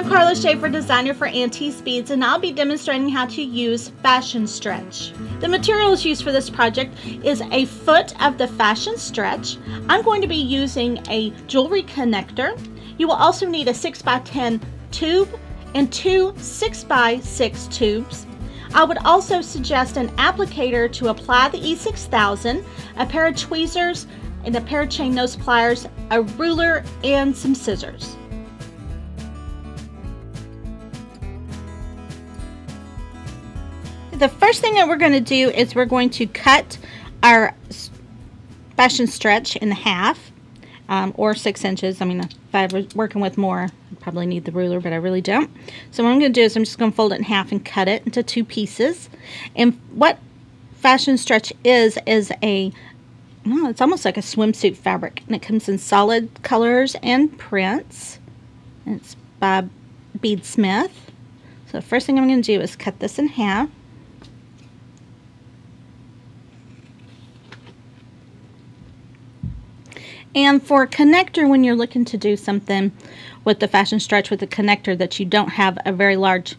Karla Schaefer, designer for Antiques Beads, and I'll be demonstrating how to use fashion stretch. The materials used for this project is a foot of the fashion stretch. I'm going to be using a jewelry connector. You will also need a 6x10 tube and two 6x6 tubes. I would also suggest an applicator to apply the E6000, a pair of tweezers, and a pair of chain nose pliers, a ruler, and some scissors. The first thing that we're going to do is we're going to cut our fashion stretch in half, or 6 inches. I mean, if I was working with more, I'd probably need the ruler, but I really don't. So what I'm going to do is I'm just going to fold it in half and cut it into 2 pieces. And what fashion stretch is a, well, it's almost like a swimsuit fabric, and it comes in solid colors and prints. And it's by Bead Smith. So the first thing I'm going to do is cut this in half. And for a connector, when you're looking to do something with the fashion stretch with a connector that you don't have a very large,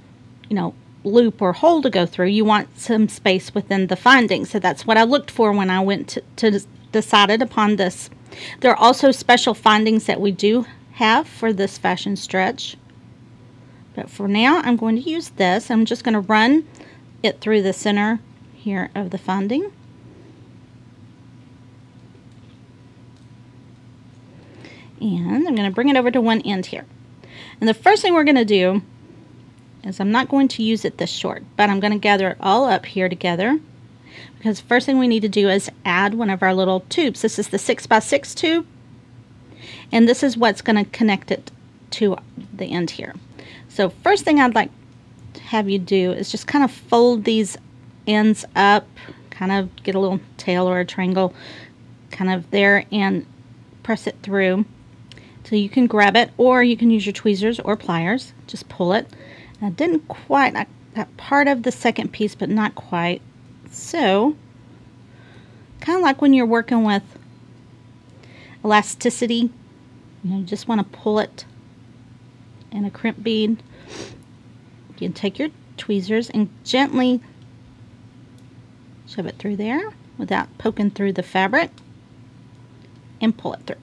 loop or hole to go through, you want some space within the finding. So that's what I looked for when I went to decided upon this. There are also special findings that we do have for this fashion stretch. But for now, I'm going to use this. I'm just going to run it through the center here of the finding. And I'm going to bring it over to one end here. And the first thing we're going to do is I'm not going to use it this short, but I'm going to gather it all up here together, because the first thing we need to do is add one of our little tubes. This is the 6x6 tube, and this is what's going to connect it to the end here. So first thing I'd like to have you do is just kind of fold these ends up, kind of get a little tail or a triangle kind of there, and press it through. So you can grab it, or you can use your tweezers or pliers. Just pull it. I didn't quite, I got part of the second piece, but not quite. So, kind of like when you're working with elasticity, you just want to pull it in a crimp bead. You can take your tweezers and gently shove it through there without poking through the fabric, and pull it through.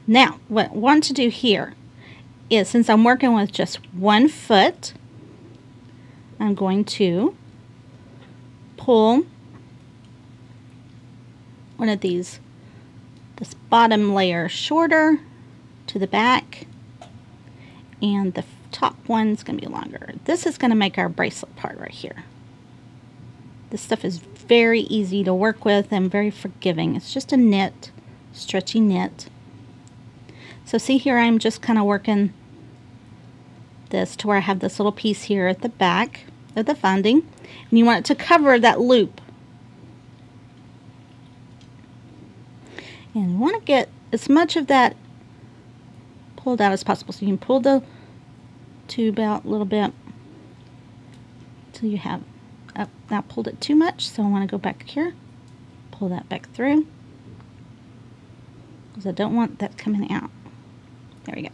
Now, what I want to do here is, since I'm working with just 1 foot, I'm going to pull one of these, this bottom layer shorter to the back, and the top one's going to be longer. This is going to make our bracelet part right here. This stuff is very easy to work with and very forgiving. It's just a knit, stretchy knit. So see here, I'm just kind of working this to where I have this little piece here at the back of the finding, and you want it to cover that loop. And you want to get as much of that pulled out as possible. So you can pull the tube out a little bit until you have not pulled it too much. So I want to go back here, pull that back through, because I don't want that coming out. There we go.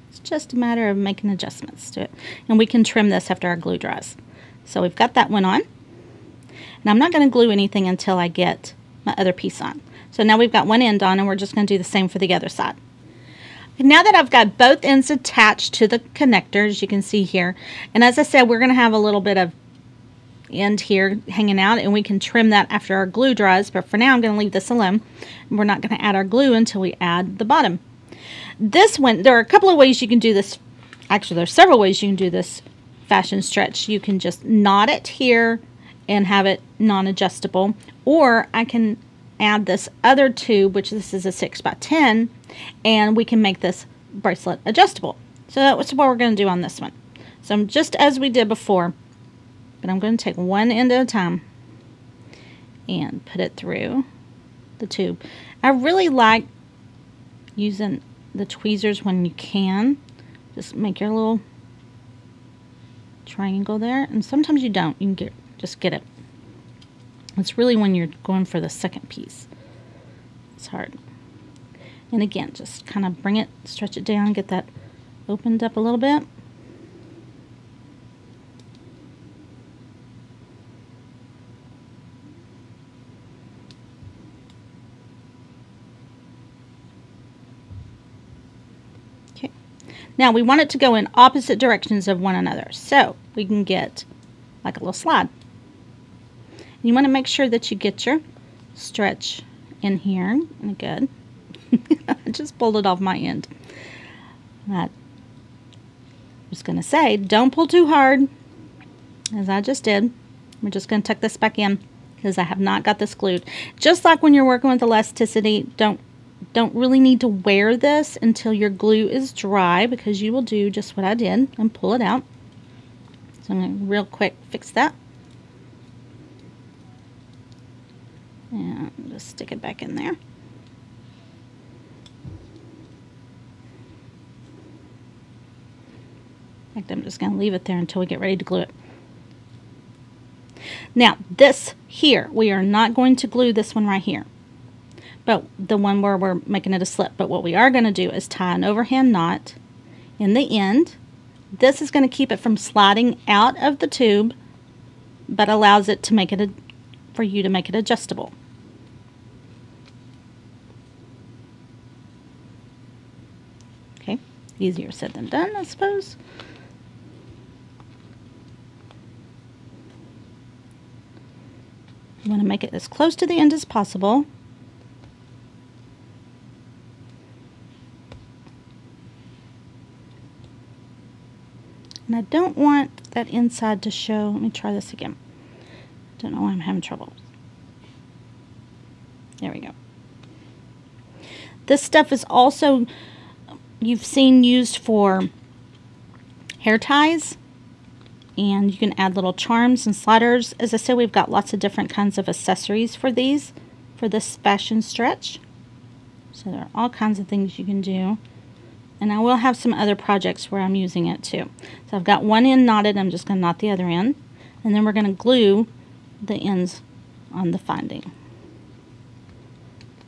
It's just a matter of making adjustments to it. And we can trim this after our glue dries. So we've got that one on. And I'm not going to glue anything until I get my other piece on. So now we've got one end on, and we're just going to do the same for the other side. And now that I've got both ends attached to the connector, as you can see here, and as I said, we're going to have a little bit of end here hanging out, and we can trim that after our glue dries, but for now I'm going to leave this alone. We're not going to add our glue until we add the bottom. This one, there are a couple of ways you can do this. Actually, there's several ways you can do this fashion stretch. You can just knot it here and have it non-adjustable, or I can add this other tube, which this is a 6x10, and we can make this bracelet adjustable. So that's what we're going to do on this one. So I'm just as we did before, but I'm going to take one end at a time and put it through the tube. I really like using the tweezers when you can. Just make your little triangle there, and sometimes you don't. You can just get it. It's really when you're going for the second piece. It's hard. And again, just kind of bring it, stretch it down, get that opened up a little bit. Okay. Now we want it to go in opposite directions of one another, so we can get like a little slide. You want to make sure that you get your stretch in here, and good. I just pulled it off my end. I was going to say, don't pull too hard, as I just did. We're just going to tuck this back in because I have not got this glued. Just like when you're working with elasticity, don't really need to wear this until your glue is dry, because you will do just what I did and pull it out. So I'm going to real quick fix that. And just stick it back in there. In fact, I'm just going to leave it there until we get ready to glue it. Now, this here, we are not going to glue this one right here, but the one where we're making it a slip. But what we are going to do is tie an overhand knot in the end. This is going to keep it from sliding out of the tube, but allows it to make it for you to make it adjustable. Okay, easier said than done, I suppose. You want to make it as close to the end as possible. And I don't want that inside to show. Let me try this again. Don't know why I'm having trouble. There we go. This stuff is also, you've seen, used for hair ties. And you can add little charms and sliders. As I said, we've got lots of different kinds of accessories for these, for this fashion stretch. So there are all kinds of things you can do. And I will have some other projects where I'm using it too. So I've got one end knotted. I'm just going to knot the other end. And then we're going to glue the ends on the finding.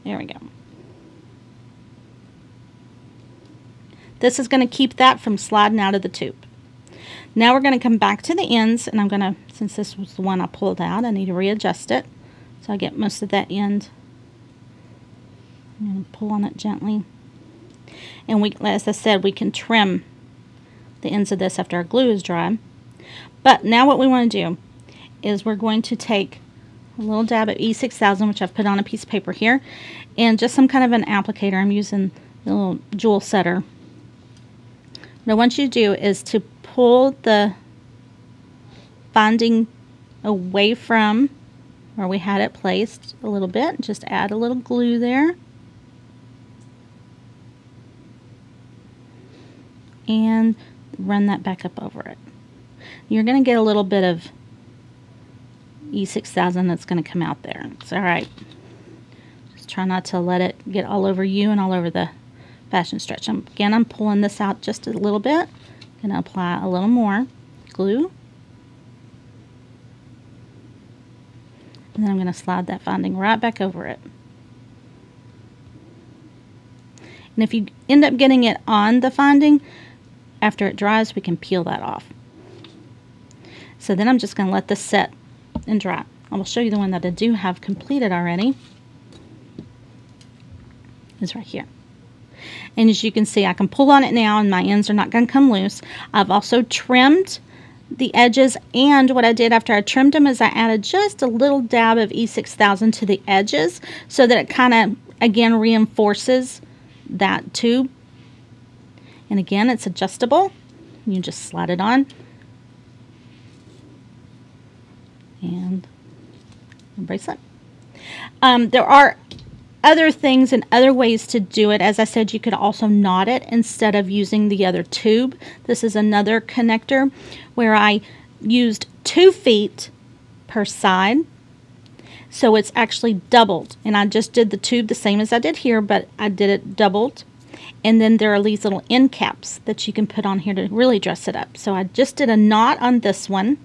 There we go. This is going to keep that from sliding out of the tube. Now we're going to come back to the ends, and I'm going to, since this was the one I pulled out, I need to readjust it so I get most of that end. I'm going to pull on it gently. And we, as I said, we can trim the ends of this after our glue is dry. But now what we want to do is we're going to take a little dab of E6000, which I've put on a piece of paper here, and just some kind of an applicator. I'm using the little jewel setter. What I want you to do is to pull the binding away from where we had it placed a little bit. Just add a little glue there. And run that back up over it. You're going to get a little bit of E6000 that's going to come out there. It's alright. Just try not to let it get all over you and all over the fashion stretch. Again, I'm pulling this out just a little bit. Going to apply a little more glue. And then I'm going to slide that finding right back over it. And if you end up getting it on the finding, after it dries, we can peel that off. So then I'm just going to let this set and dry. I will show you the one that I do have completed already. It's right here. And as you can see, I can pull on it now and my ends are not going to come loose. I've also trimmed the edges, and what I did after I trimmed them is I added just a little dab of E6000 to the edges so that it kind of, again, reinforces that tube. And again, it's adjustable. You just slide it on. And a bracelet. There are other things and other ways to do it. As I said, you could also knot it instead of using the other tube. This is another connector where I used 2 feet per side. So it's actually doubled. And I just did the tube the same as I did here, but I did it doubled. And then there are these little end caps that you can put on here to really dress it up. So I just did a knot on this one.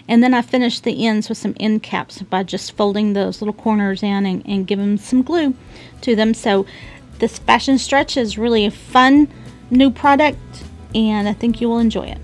And then I finished the ends with some end caps by just folding those little corners in and giving some glue to them. So This fashion stretch is really a fun new product, and I think you will enjoy it.